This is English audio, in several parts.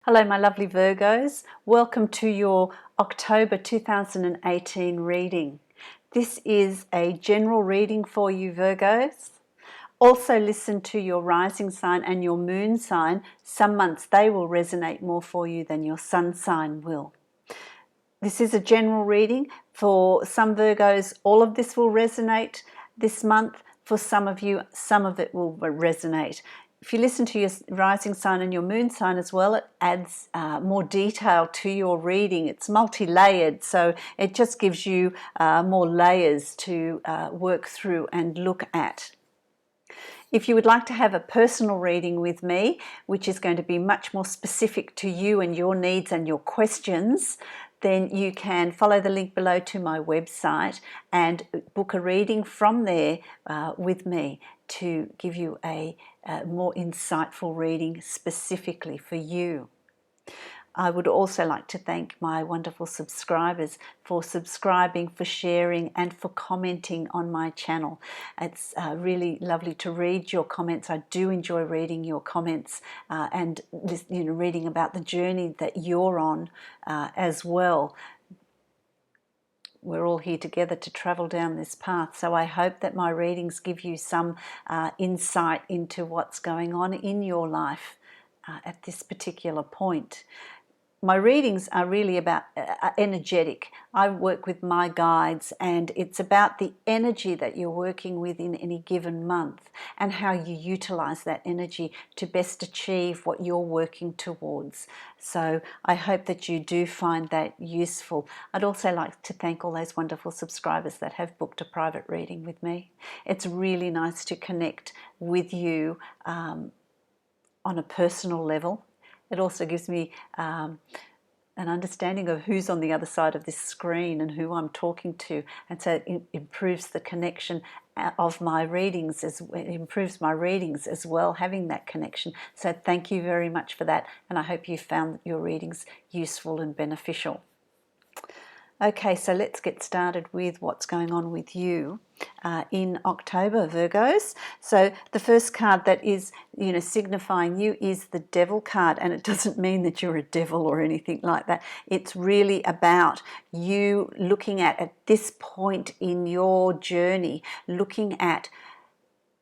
Hello my lovely Virgos, welcome to your October 2018 reading. This is a general reading for you Virgos. Also listen to your rising sign and your moon sign. Some months they will resonate more for you than your sun sign will. This is a general reading. For some Virgos, all of this will resonate this month. For some of you, some of it will resonate. If you listen to your rising sign and your moon sign as well, it adds more detail to your reading. It's multi-layered, so it just gives you more layers to work through and look at. If you would like to have a personal reading with me, which is going to be much more specific to you and your needs and your questions, then you can follow the link below to my website and book a reading from there with me to give you a more insightful reading specifically for you. I would also like to thank my wonderful subscribers for subscribing, for sharing and for commenting on my channel. It's really lovely to read your comments. I do enjoy reading your comments and reading about the journey that you're on as well. We're all here together to travel down this path, so I hope that my readings give you some insight into what's going on in your life at this particular point. My readings are really about energetic. I work with my guides and it's about the energy that you're working with in any given month and how you utilize that energy to best achieve what you're working towards. So I hope that you do find that useful. I'd also like to thank all those wonderful subscribers that have booked a private reading with me. It's really nice to connect with you on a personal level. It also gives me an understanding of who's on the other side of this screen and who I'm talking to, and so it improves the connection of my readings, it improves my readings as well, having that connection. So thank you very much for that, and I hope you found your readings useful and beneficial. Okay, so let's get started with what's going on with you in October, Virgos. So the first card that is, signifying you is the Devil card, and it doesn't mean that you're a devil or anything like that. It's really about you looking at this point in your journey, looking at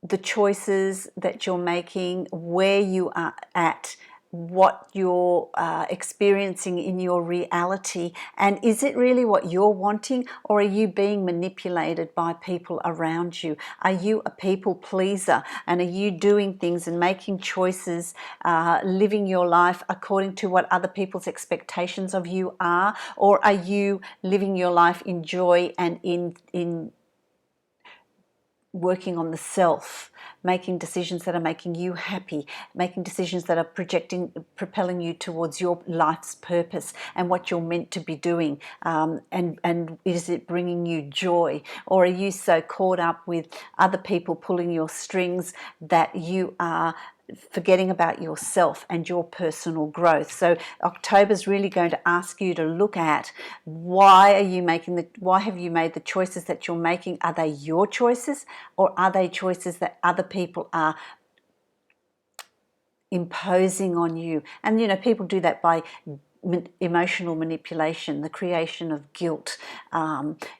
the choices that you're making, where you are at, what you're experiencing in your reality, and is it really what you're wanting, or are you being manipulated by people around you? Are you a people pleaser, and are you doing things and making choices, living your life according to what other people's expectations of you are, or are you living your life in joy and in working on the self, making decisions that are making you happy, making decisions that are propelling you towards your life's purpose and what you're meant to be doing, and is it bringing you joy, or are you so caught up with other people pulling your strings that you are forgetting about yourself and your personal growth? So October's really going to ask you to look at why have you made the choices that you're making? Are they your choices, or are they choices that other people are imposing on you? And people do that by emotional manipulation, the creation of guilt.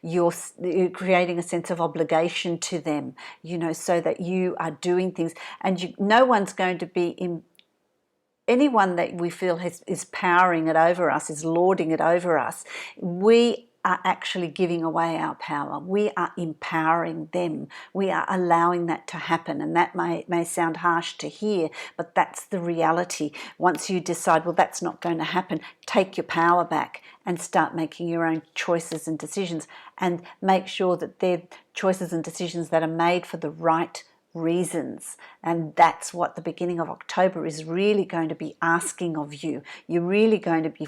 You're creating a sense of obligation to them, so that you are doing things, and no one's going to be anyone that we feel is powering it over us, is lording it over us. We are actually giving away our power. We are empowering them. We are allowing that to happen, and that may sound harsh to hear, but that's the reality. Once you decide, well, that's not going to happen, take your power back and start making your own choices and decisions, and make sure that they're choices and decisions that are made for the right reasons. And that's what the beginning of October is really going to be asking of you. You're really going to be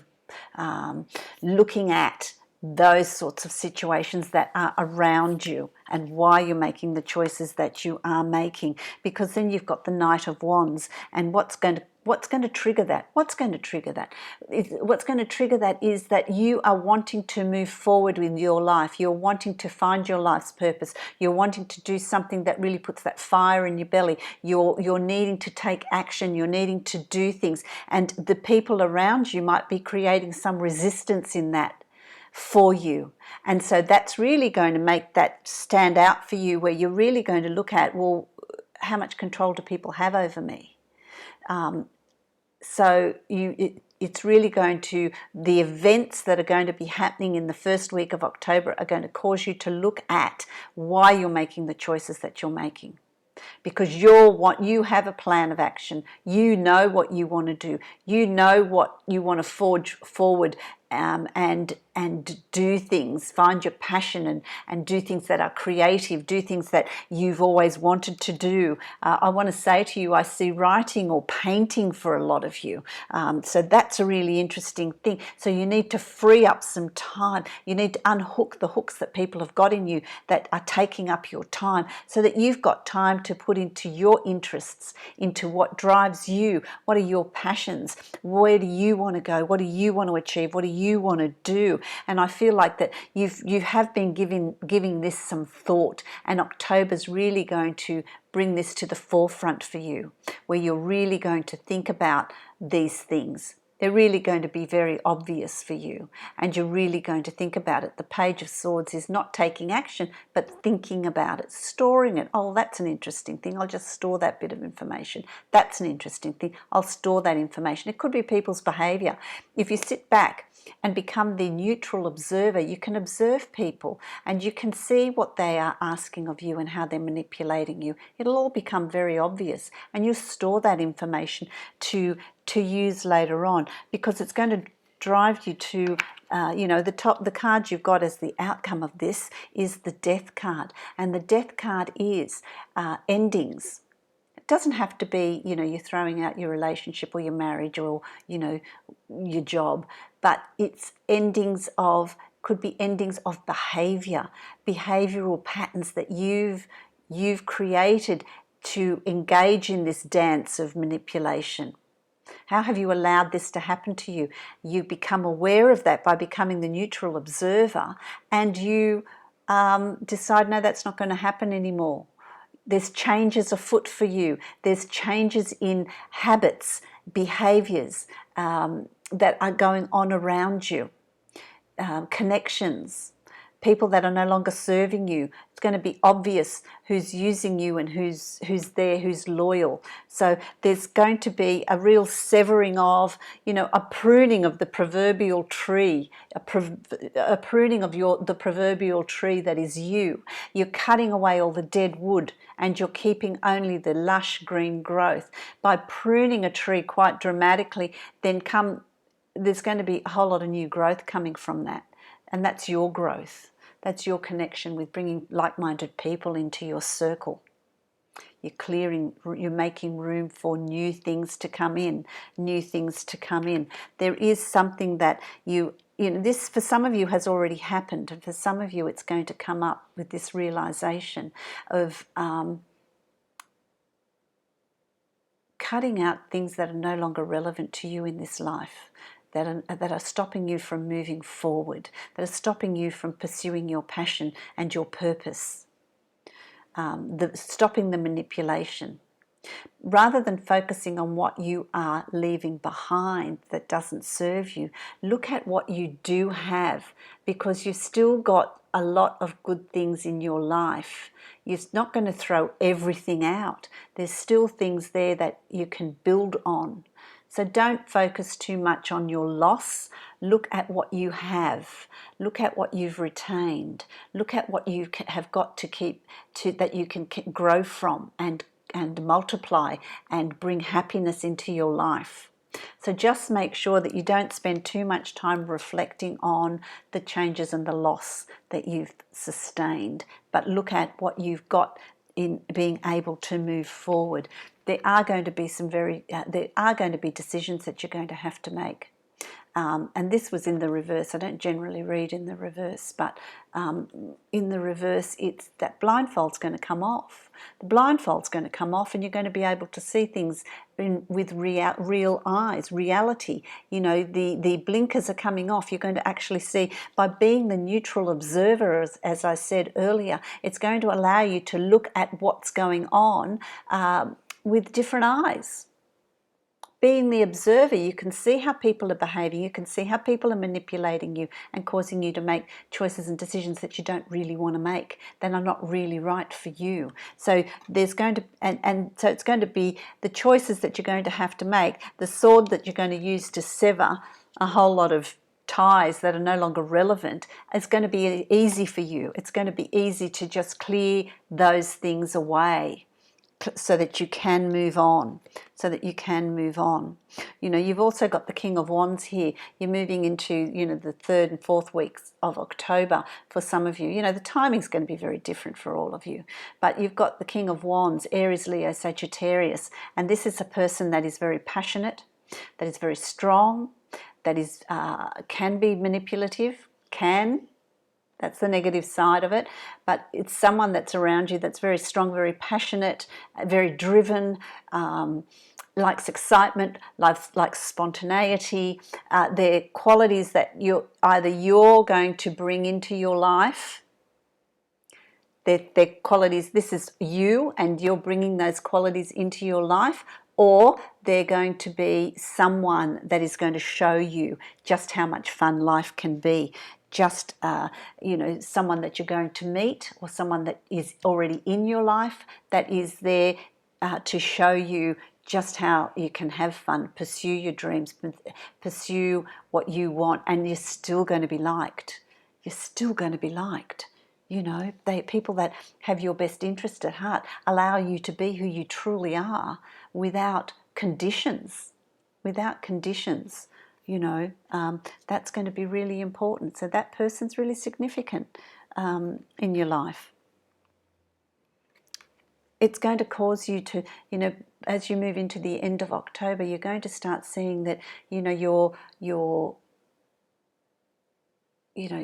looking at those sorts of situations that are around you and why you're making the choices that you are making, because then you've got the Knight of Wands, and what's going to What's going to trigger that? What's going to trigger that? What's going to trigger that is that you are wanting to move forward with your life. You're wanting to find your life's purpose. You're wanting to do something that really puts that fire in your belly. You're needing to take action. You're needing to do things. And the people around you might be creating some resistance in that for you. And so that's really going to make that stand out for you, where you're really going to look at, well, how much control do people have over me? So it's really going to, the events that are going to be happening in the first week of October are going to cause you to look at why you're making the choices that you're making. Because you have a plan of action. You know what you want to do. You know what you want to forge forward, and do things, find your passion, and do things that are creative, do things that you've always wanted to do. I want to say to you, I see writing or painting for a lot of you. So that's a really interesting thing. So you need to free up some time. You need to unhook the hooks that people have got in you that are taking up your time, so that you've got time to put into your interests, into what drives you. What are your passions? Where do you want to go? What do you want to achieve? What do you want to do? And I feel like that you have been giving this some thought, and October's really going to bring this to the forefront for you, where you're really going to think about these things. They're really going to be very obvious for you, and you're really going to think about it. The Page of Swords is not taking action, but thinking about it, storing it. Oh, that's an interesting thing. I'll just store that bit of information. That's an interesting thing. I'll store that information. It could be people's behavior. If you sit back and become the neutral observer, you can observe people and you can see what they are asking of you and how they're manipulating you. It'll all become very obvious, and you'll store that information to use later on, because it's going to drive you to, the card you've got as the outcome of this is the Death card. And the Death card is endings. It doesn't have to be, you're throwing out your relationship or your marriage or, your job, but it's endings of, could be endings of behavior, behavioral patterns that you've created to engage in this dance of manipulation. How have you allowed this to happen to you? You become aware of that by becoming the neutral observer, and you decide, no, that's not going to happen anymore. There's changes afoot for you. There's changes in habits, behaviors that are going on around you, connections, people that are no longer serving you. It's going to be obvious who's using you and who's there, who's loyal. So there's going to be a real severing of, a pruning of the proverbial tree, a pruning of the proverbial tree that is you. You're cutting away all the dead wood and you're keeping only the lush green growth. By pruning a tree quite dramatically, there's going to be a whole lot of new growth coming from that. And that's your growth. That's your connection with bringing like-minded people into your circle. You're making room for new things to come in, There is something that this for some of you has already happened, and for some of you it's going to come up with this realization of cutting out things that are no longer relevant to you in this life. That are stopping you from moving forward, that are stopping you from pursuing your passion and your purpose, stopping the manipulation. Rather than focusing on what you are leaving behind that doesn't serve you, look at what you do have, because you've still got a lot of good things in your life. You're not going to throw everything out. There's still things there that you can build on. So don't focus too much on your loss. Look at what you have. Look at what you've retained. Look at what you have got to keep, that you can grow from and multiply and bring happiness into your life. So just make sure that you don't spend too much time reflecting on the changes and the loss that you've sustained, but look at what you've got in being able to move forward. There are going to be decisions that you're going to have to make. and this was in the reverse. I don't generally read in the reverse, but in the reverse, it's that blindfold's going to come off. The blindfold's going to come off, and you're going to be able to see things with real eyes, reality. You know, the blinkers are coming off. You're going to actually see, by being the neutral observer, as I said earlier, it's going to allow you to look at what's going on with different eyes. Being the observer, you can see how people are behaving, you can see how people are manipulating you and causing you to make choices and decisions that you don't really want to make, that are not really right for you. So there's going to, and so it's going to be the choices that you're going to have to make, the sword that you're going to use to sever a whole lot of ties that are no longer relevant. It's going to be easy for you. It's going to be easy to just clear those things away, so that you can move on, You know, you've also got the King of Wands here. You're moving into, you know, the 3rd and 4th weeks of October for some of you. You know, the timing's going to be very different for all of you. But you've got the King of Wands, Aries, Leo, Sagittarius. And this is a person that is very passionate, that is very strong, that is can be manipulative, that's the negative side of it, but it's someone that's around you that's very strong, very passionate, very driven, likes excitement, likes spontaneity. They're qualities that you're going to bring into your life. They're qualities, this is you and you're bringing those qualities into your life, or they're going to be someone that is going to show you just how much fun life can be. Just, you know, someone that you're going to meet, or someone that is already in your life that is there to show you just how you can have fun, pursue your dreams, pursue what you want, and you're still going to be liked. You're still going to be liked. You know, people that have your best interest at heart, allow you to be who you truly are without conditions. You know, that's going to be really important. So that person's really significant in your life. It's going to cause you to, you know, as you move into the end of October, you're going to start seeing that, you know, your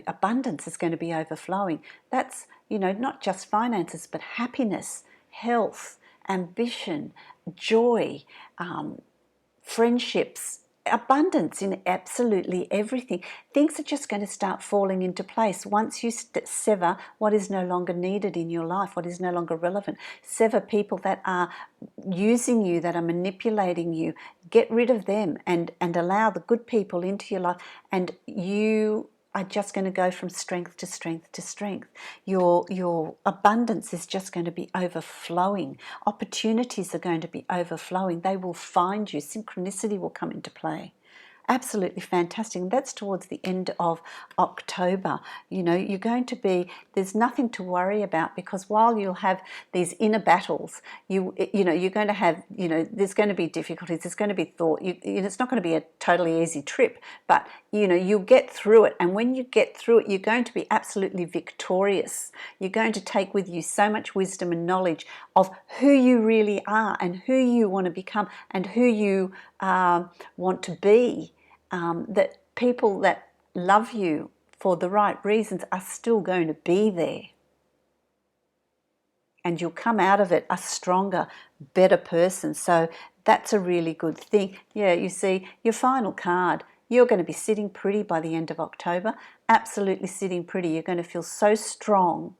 abundance is going to be overflowing. That's, you know, not just finances, but happiness, health, ambition, joy, friendships, abundance in absolutely everything. Things are just going to start falling into place once you sever what is no longer needed in your life, what is no longer relevant. Sever people that are using you, that are manipulating you. Get rid of them and allow the good people into your life, and you are just going to go from strength to strength to strength. Your abundance is just going to be overflowing. Opportunities are going to be overflowing. They will find you. Synchronicity will come into play. Absolutely fantastic. And that's towards the end of October. You know, you're going to be, there's nothing to worry about, because while you'll have these inner battles, you know, you're going to have, you know, there's going to be difficulties, there's going to be thought, it's not going to be a totally easy trip, but, you know, you'll get through it. And when you get through it, you're going to be absolutely victorious. You're going to take with you so much wisdom and knowledge of who you really are and who you want to become and who you want to be. That people that love you for the right reasons are still going to be there. And you'll come out of it a stronger, better person. So that's a really good thing. Yeah, you see, your final card, you're going to be sitting pretty by the end of October. Absolutely sitting pretty. You're going to feel so strong,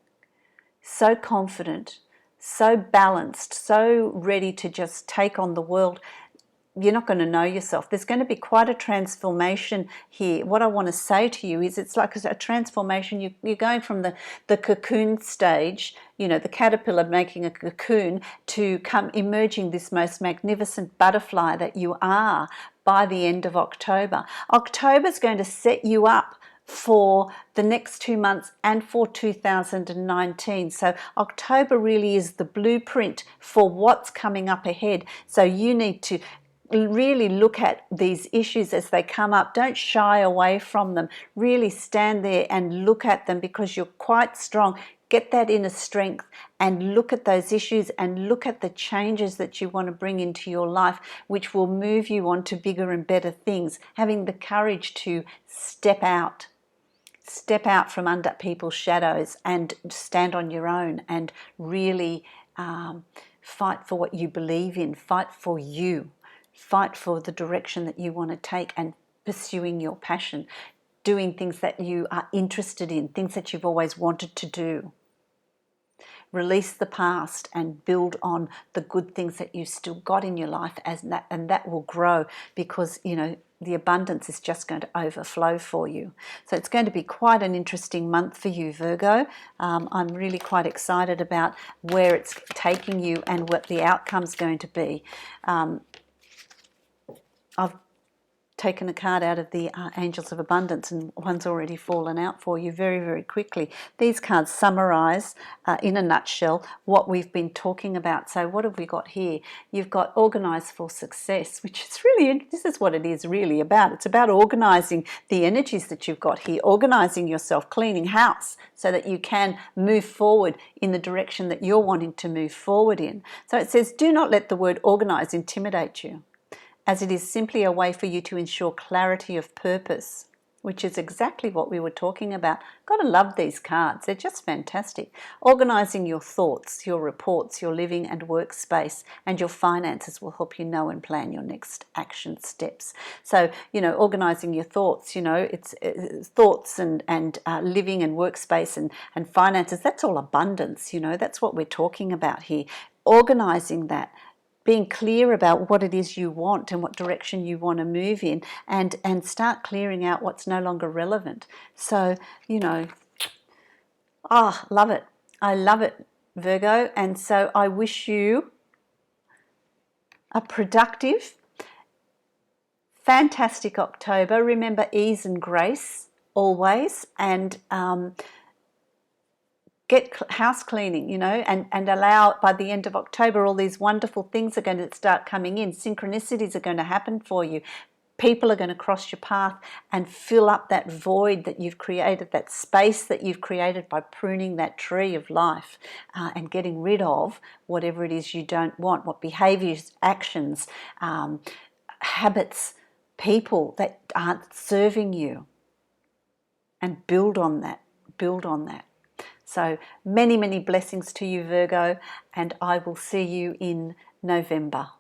so confident, so balanced, so ready to just take on the world. You're not going to know yourself. There's going to be quite a transformation here. What I want to say to you is it's like a transformation. You're going from the cocoon stage, you know, the caterpillar making a cocoon, to come emerging this most magnificent butterfly that you are by the end of October. October's going to set you up for the next 2 months and for 2019. So October really is the blueprint for what's coming up ahead. So you need to really look at these issues as they come up. Don't shy away from them. Really stand there and look at them, because you're quite strong. get that inner strength and look at those issues and look at the changes that you want to bring into your life, which will move you on to bigger and better things. Having the courage to step out from under people's shadows and stand on your own and really fight for what you believe in, fight for you, fight for the direction that you want to take, and pursuing your passion, doing things that you are interested in, things that you've always wanted to do. Release the past and build on the good things that you've still got in your life, and that will grow, because the abundance is just going to overflow for you. So it's going to be quite an interesting month for you, Virgo. I'm really quite excited about where it's taking you and what the outcome's going to be. I've taken a card out of the Angels of Abundance, and one's already fallen out for you very, very quickly. These cards summarise in a nutshell what we've been talking about. So what have we got here? You've got Organise for Success, which is really, this is what it is really about. It's about organising the energies that you've got here, organising yourself, cleaning house so that you can move forward in the direction that you're wanting to move forward in. So it says, do not let the word organise intimidate you, as it is simply a way for you to ensure clarity of purpose, which is exactly what we were talking about. Got to love these cards. They're just fantastic. Organising your thoughts, your reports, your living and workspace, and your finances will help you know and plan your next action steps. So, organising your thoughts, it's thoughts and living and workspace and finances. That's all abundance, that's what we're talking about here. Organising that, being clear about what it is you want and what direction you want to move in, and start clearing out what's no longer relevant. So, love it. I love it, Virgo. And so I wish you a productive, fantastic October. Remember ease and grace always, and get house cleaning, and allow, by the end of October, all these wonderful things are going to start coming in. Synchronicities are going to happen for you. People are going to cross your path and fill up that void that you've created, that space that you've created by pruning that tree of life and getting rid of whatever it is you don't want, what behaviours, actions, habits, people that aren't serving you, and build on that. So many, many blessings to you, Virgo, and I will see you in November.